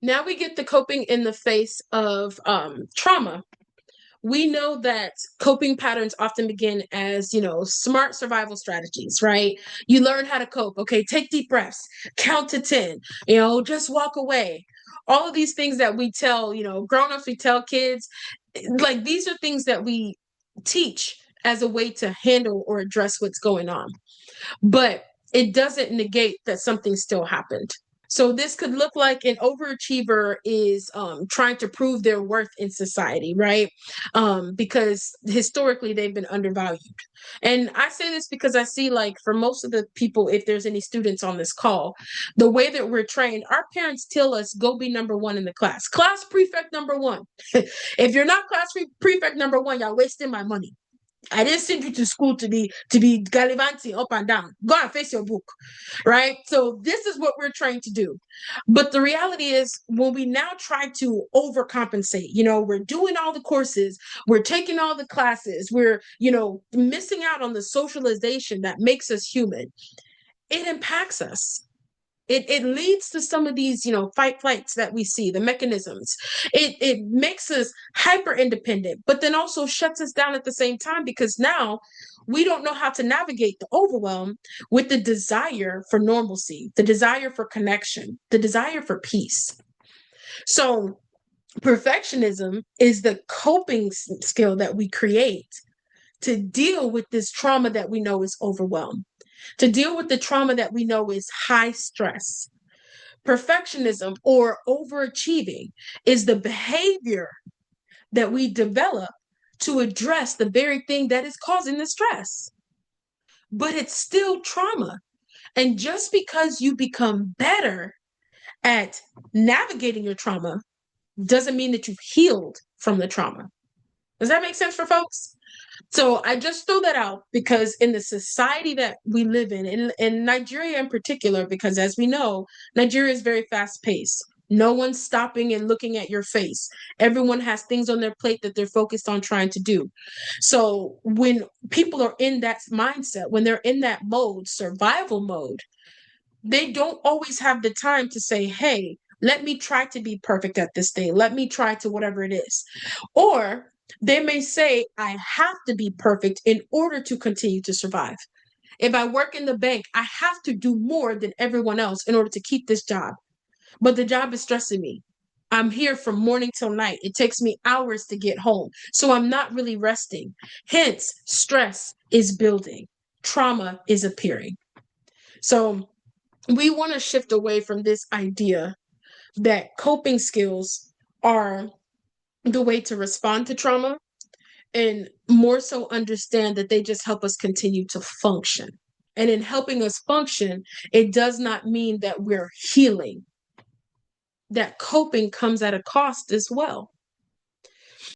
Now we get the coping in the face of trauma. We know that coping patterns often begin as, smart survival strategies, right? You learn how to cope. Okay, take deep breaths, count to 10, just walk away. All of these things that we tell, grown-ups, we tell kids, like these are things that we teach as a way to handle or address what's going on. But it doesn't negate that something still happened. So this could look like an overachiever is trying to prove their worth in society, right? Because historically they've been undervalued. And I say this because I see, like, for most of the people, if there's any students on this call, the way that we're trained, our parents tell us, go be number one in the class prefect number one. If you're not prefect number one, you're wasting my money. I didn't send you to school to be gallivanting up and down. Go and face your book, right? So this is what we're trying to do. But the reality is, when we now try to overcompensate, we're doing all the courses, we're taking all the classes, we're, missing out on the socialization that makes us human. It impacts us. It leads to some of these, fight flights that we see, the mechanisms. It makes us hyper independent, but then also shuts us down at the same time, because now we don't know how to navigate the overwhelm with the desire for normalcy, the desire for connection, the desire for peace. So perfectionism is the coping skill that we create to deal with this trauma that we know is overwhelm, to deal with the trauma that we know is high stress. Perfectionism, or overachieving, is the behavior that we develop to address the very thing that is causing the stress. But it's still trauma. And just because you become better at navigating your trauma doesn't mean that you've healed from the trauma. Does that make sense for folks? So I just throw that out because in the society that we live in Nigeria in particular, because as we know, Nigeria is very fast paced. No one's stopping and looking at your face. Everyone has things on their plate that they're focused on trying to do. So when people are in that mindset, when they're in that mode, survival mode, they don't always have the time to say, hey, let me try to be perfect at this thing. Let me try to whatever it is. Or they may say, I have to be perfect in order to continue to survive. If I work in the bank, I have to do more than everyone else in order to keep this job. But the job is stressing me. I'm here from morning till night. It takes me hours to get home. So I'm not really resting. Hence, stress is building, trauma is appearing. So we want to shift away from this idea that coping skills are the way to respond to trauma, and more so understand that they just help us continue to function. And in helping us function, it does not mean that we're healing. That coping comes at a cost as well.